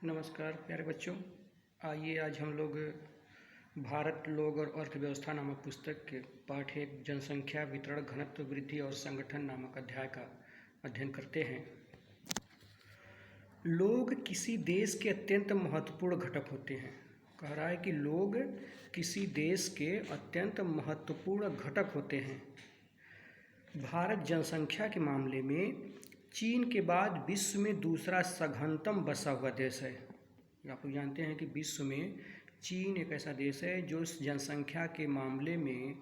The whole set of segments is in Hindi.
नमस्कार प्यारे बच्चों। आइए आज हम लोग भारत लोग और अर्थव्यवस्था नामक पुस्तक के पाठ एक जनसंख्या वितरण घनत्व वृद्धि और संगठन नामक अध्याय का अध्ययन करते हैं। लोग किसी देश के अत्यंत महत्वपूर्ण घटक होते हैं। कह रहा है कि लोग किसी देश के अत्यंत महत्वपूर्ण घटक होते हैं। भारत जनसंख्या के मामले में चीन के बाद विश्व में दूसरा सघनतम बसा हुआ देश है। आप लोग जानते हैं कि विश्व में चीन एक ऐसा देश है जो जनसंख्या के मामले में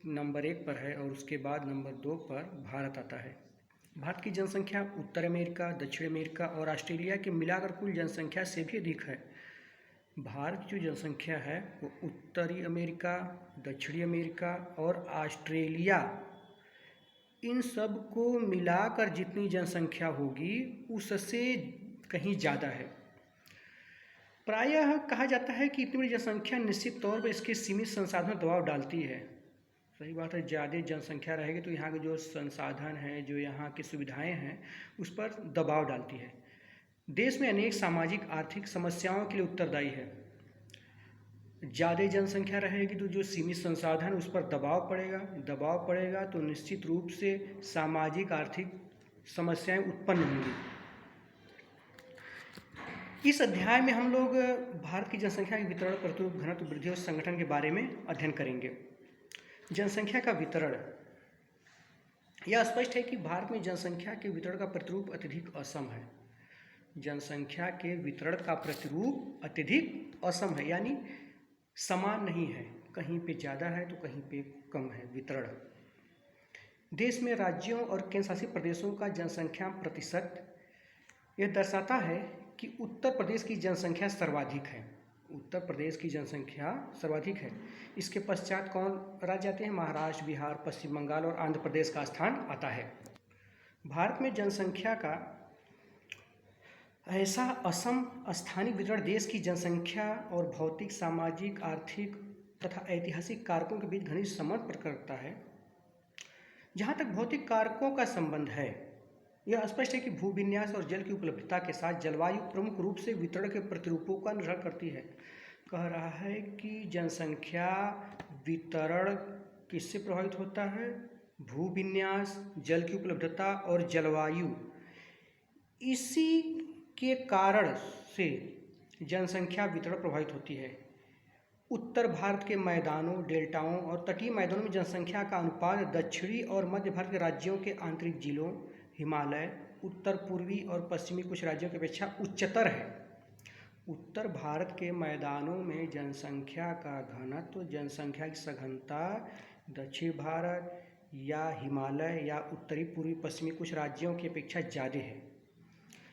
नंबर 1 पर है और उसके बाद नंबर 2 पर भारत आता है। भारत की जनसंख्या उत्तर अमेरिका, दक्षिण अमेरिका और ऑस्ट्रेलिया के मिलाकर कुल जनसंख्या से भी अधिक है। भारत की जो जनसंख्या है वो उत्तरी अमेरिका, दक्षिणी अमेरिका और ऑस्ट्रेलिया इन सब को मिलाकर जितनी जनसंख्या होगी उससे कहीं ज़्यादा है। प्रायः कहा जाता है कि इतनी बड़ी जनसंख्या निश्चित तौर पर इसके सीमित संसाधन दबाव डालती है। सही बात है, ज़्यादा जनसंख्या रहेगी तो यहाँ के जो संसाधन हैं, जो यहाँ की सुविधाएं हैं, उस पर दबाव डालती है। देश में अनेक सामाजिक आर्थिक समस्याओं के लिए उत्तरदायी है। ज़्यादा जनसंख्या रहेगी तो जो सीमित संसाधन उस पर दबाव पड़ेगा तो निश्चित रूप से सामाजिक आर्थिक समस्याएं उत्पन्न होंगी। इस अध्याय में हम लोग भारत की जनसंख्या के वितरण, प्रतिरूप, घनत्व, वृद्धि और संगठन के बारे में अध्ययन करेंगे। जनसंख्या का वितरण। यह स्पष्ट है कि भारत में जनसंख्या के वितरण का प्रतिरूप अत्यधिक असम है। जनसंख्या के वितरण का प्रतिरूप अत्यधिक असम है, यानी समान नहीं है। कहीं पे ज़्यादा है तो कहीं पे कम है वितरण। देश में राज्यों और केंद्र शासित प्रदेशों का जनसंख्या प्रतिशत यह दर्शाता है कि उत्तर प्रदेश की जनसंख्या सर्वाधिक है। उत्तर प्रदेश की जनसंख्या सर्वाधिक है। इसके पश्चात कौन राज्य आते हैं? महाराष्ट्र, बिहार, पश्चिम बंगाल और आंध्र प्रदेश का स्थान आता है। भारत में जनसंख्या का ऐसा असम स्थानिक वितरण देश की जनसंख्या और भौतिक, सामाजिक, आर्थिक तथा ऐतिहासिक कारकों के बीच घनिष्ठ संबंध प्रकट करता है। जहाँ तक भौतिक कारकों का संबंध है, यह स्पष्ट है कि भूविन्यास और जल की उपलब्धता के साथ जलवायु प्रमुख रूप से वितरण के प्रतिरूपों का निर्धारण करती है। कह रहा है कि जनसंख्या वितरण किससे प्रभावित होता है? भूविन्यास, जल की उपलब्धता और जलवायु। इसी के कारण से जनसंख्या वितरण प्रभावित होती है। उत्तर भारत के मैदानों, डेल्टाओं और तटीय मैदानों में जनसंख्या का अनुपात दक्षिणी और मध्य भारत के राज्यों के आंतरिक जिलों, हिमालय, उत्तर पूर्वी और पश्चिमी कुछ राज्यों की अपेक्षा उच्चतर है। उत्तर भारत के मैदानों में जनसंख्या का घनत्व, जनसंख्या की सघनता दक्षिण भारत या हिमालय या उत्तरी पूर्वी पश्चिमी कुछ राज्यों की अपेक्षा ज़्यादा है।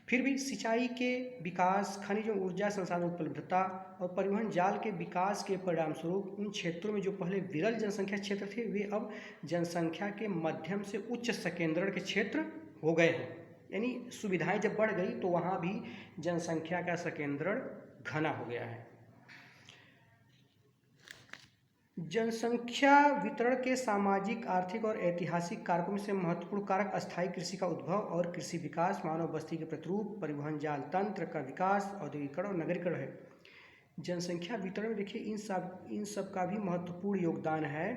फिर भी सिंचाई के विकास, खनिज ऊर्जा संसाधन उपलब्धता और परिवहन जाल के विकास के परिणामस्वरूप उन क्षेत्रों में जो पहले विरल जनसंख्या क्षेत्र थे वे अब जनसंख्या के मध्यम से उच्च संकेंद्रण के क्षेत्र हो गए हैं। यानी सुविधाएं जब बढ़ गई तो वहाँ भी जनसंख्या का संकेंद्रण घना हो गया है। जनसंख्या वितरण के सामाजिक, आर्थिक और ऐतिहासिक कारकों में से महत्वपूर्ण कारक अस्थायी कृषि का उद्भव और कृषि विकास, मानव बस्ती के प्रतिरूप, परिवहन जाल तंत्र का विकास, औद्योगिकरण और नगरीकरण है। जनसंख्या वितरण में देखिए इन सब का भी महत्वपूर्ण योगदान है।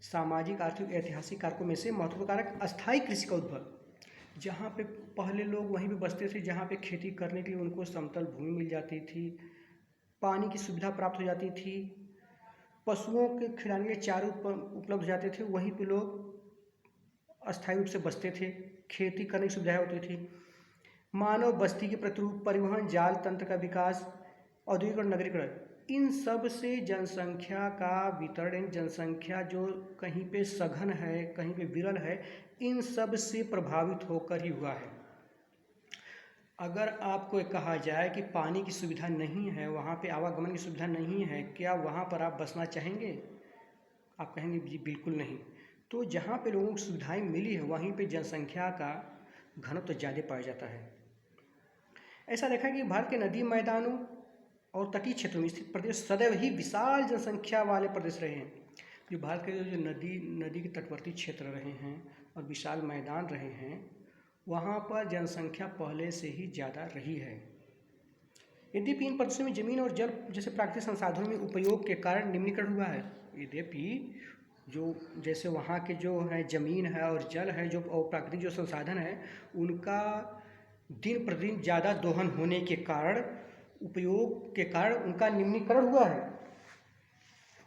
सामाजिक, आर्थिक, ऐतिहासिक कारकों में से महत्वपूर्ण कारक अस्थायी कृषि का उद्भव। जहाँ पे पहले लोग वहीं पे बसते थे, जहाँ पे खेती करने के लिए उनको समतल भूमि मिल जाती थी, पानी की सुविधा प्राप्त हो जाती थी, पशुओं के खिलाने के चारे उपलब्ध हो जाते थे, वहीं पे लोग अस्थायी रूप से बसते थे, खेती करने की सुविधाएं होती थी। मानव बस्ती के प्रतिरूप, परिवहन जाल तंत्र का विकास, औद्योगिक और नगरीकरण, इन सब से जनसंख्या का वितरण, जनसंख्या जो कहीं पे सघन है, कहीं पे विरल है, इन सब से प्रभावित होकर ही हुआ है। अगर आपको कहा जाए कि पानी की सुविधा नहीं है, वहाँ पे आवागमन की सुविधा नहीं है, क्या वहाँ पर आप बसना चाहेंगे? आप कहेंगे जी बिल्कुल नहीं। तो जहाँ पे लोगों को सुविधाएं मिली है वहीं पे जनसंख्या का घनत्व ज़्यादा पाया जाता है। ऐसा देखा है कि भारत के नदी मैदानों और तटीय क्षेत्रों में स्थित प्रदेश सदैव ही विशाल जनसंख्या वाले प्रदेश रहे हैं। जो भारत के जो नदी के तटवर्ती क्षेत्र रहे हैं और विशाल मैदान रहे हैं, वहाँ पर जनसंख्या पहले से ही ज़्यादा रही है। यद्यपि इन प्रदेशों में जमीन और जल जैसे प्राकृतिक संसाधनों में उपयोग के कारण निम्नीकरण हुआ है। यद्यपि जो जैसे वहाँ के जो है ज़मीन है और जल है जो और प्राकृतिक जो संसाधन है उनका दिन प्रतिदिन ज़्यादा दोहन होने के कारण उपयोग के कारण उनका निम्नीकरण हुआ है।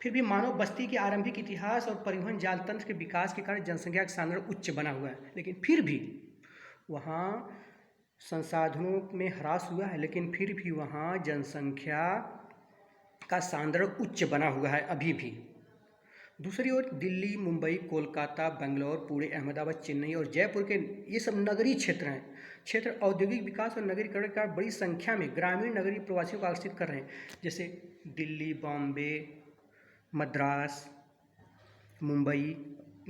फिर भी मानव बस्ती के आरंभिक इतिहास और परिवहन जाल तंत्र के विकास के कारण जनसंख्या का सांद्रण उच्च बना हुआ है। लेकिन फिर भी वहाँ संसाधनों में ह्रास हुआ है, लेकिन फिर भी वहाँ जनसंख्या का सांद्रण उच्च बना हुआ है अभी भी। दूसरी ओर दिल्ली, मुंबई, कोलकाता, बेंगलोर, पुणे, अहमदाबाद, चेन्नई और जयपुर के ये सब नगरीय क्षेत्र हैं। क्षेत्र औद्योगिक विकास और नगरीकरण का बड़ी संख्या में ग्रामीण नगरीय प्रवासियों को आकर्षित कर रहे हैं। जैसे दिल्ली, बॉम्बे, मद्रास, मुंबई,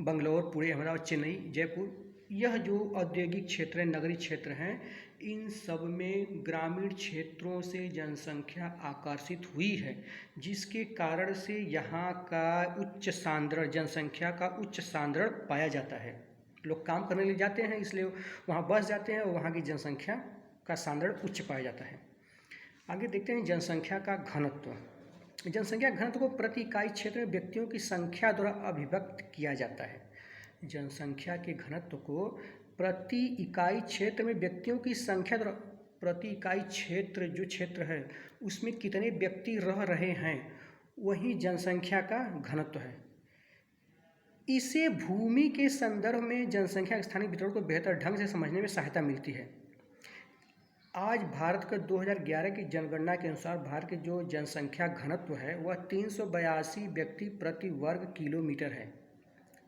बंगलौर, पुणे, अहमदाबाद, चेन्नई, जयपुर, यह जो औद्योगिक क्षेत्र हैं, नगरीय क्षेत्र हैं, इन सब में ग्रामीण क्षेत्रों से जनसंख्या आकर्षित हुई है, जिसके कारण से यहाँ का उच्च सांद्रण जनसंख्या का उच्च सांद्रण पाया जाता है। लोग काम करने के लिए जाते हैं, इसलिए वहाँ बस जाते हैं और वहाँ की जनसंख्या का सांद्रण उच्च पाया जाता है। आगे देखते हैं जनसंख्या का घनत्व। जनसंख्या घनत्व को प्रति इकाई क्षेत्र में व्यक्तियों की संख्या द्वारा अभिव्यक्त किया जाता है। जनसंख्या के घनत्व को प्रति इकाई क्षेत्र में व्यक्तियों की संख्या द्वारा, प्रति इकाई क्षेत्र जो क्षेत्र है उसमें कितने व्यक्ति रह रहे हैं वही जनसंख्या का घनत्व है। इसे भूमि के संदर्भ में जनसंख्या स्थानिक वितरण को बेहतर ढंग से समझने में सहायता मिलती है। आज भारत का 2011 की जनगणना के अनुसार भारत के जो जनसंख्या घनत्व है वह 382 व्यक्ति प्रति वर्ग किलोमीटर है।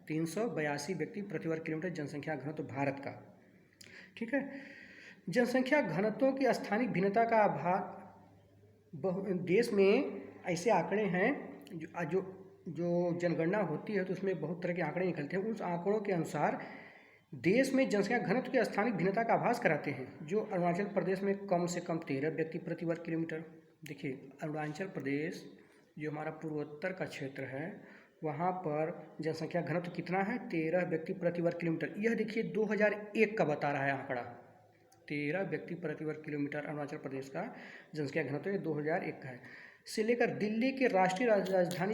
382 व्यक्ति प्रति वर्ग किलोमीटर जनसंख्या घनत्व भारत का, ठीक है। जनसंख्या घनत्वों की स्थानिक भिन्नता का आभार देश में ऐसे आंकड़े हैं जो जनगणना होती है तो उसमें बहुत तरह के आंकड़े निकलते हैं। उस आंकड़ों के अनुसार देश में जनसंख्या घनत्व की स्थानिक भिन्नता का आभास कराते हैं। जो अरुणाचल प्रदेश में कम से कम 13 व्यक्ति प्रति वर्ग किलोमीटर। देखिए अरुणाचल प्रदेश जो हमारा पूर्वोत्तर का क्षेत्र है वहाँ पर जनसंख्या घनत्व कितना है, 13 व्यक्ति प्रति वर्ग किलोमीटर। यह देखिए 2001 का बता रहा है आंकड़ा, 13 व्यक्ति प्रति वर्ग किलोमीटर अरुणाचल प्रदेश का जनसंख्या घनत्व 2001 का है। से लेकर दिल्ली के राष्ट्रीय राजधानी